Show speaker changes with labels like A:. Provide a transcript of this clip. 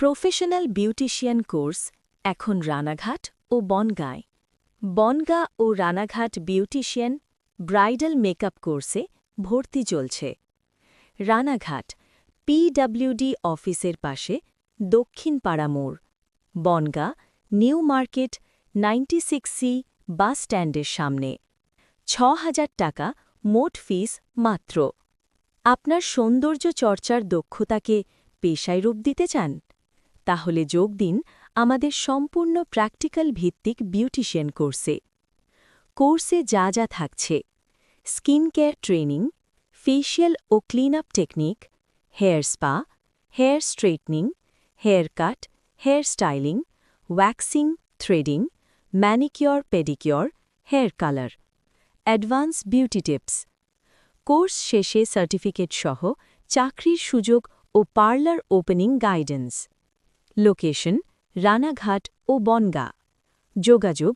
A: Professional beautician course এখন রানাঘাট ও বনগাঁয়। বনগাঁ ও Ranaghat beautician bridal makeup কোর্সে ভর্তি চলছে। রানাঘাট পিডব্লিউডি অফিসের পাশে দক্ষিণ পাড়া মোড়, বনগাঁ নিউ মার্কেট 96C বাস স্ট্যান্ডের সামনে। ৬,০০০ টাকা মোট ফিস মাত্র। আপনার সৌন্দর্য চর্চার দক্ষতাকে পেশায় রূপ দিতে চান? তাহলে যোগ দিন আমাদের সম্পূর্ণ প্র্যাকটিক্যাল ভিত্তিক বিউটিশিয়ান কোর্সে। কোর্সে যা যা থাকছে: স্কিন কেয়ার ট্রেনিং, ফেশিয়াল ও clean up technique, hair spa, hair straightening, hair cut, hair styling, waxing, threading, manicure pedicure, hair colour, advance beauty tips. Course শেষে সার্টিফিকেট সহ চাকরির সুযোগ ও parlour opening guidance. Location: Ranaghat ও বনগাঁ। যোগাযোগ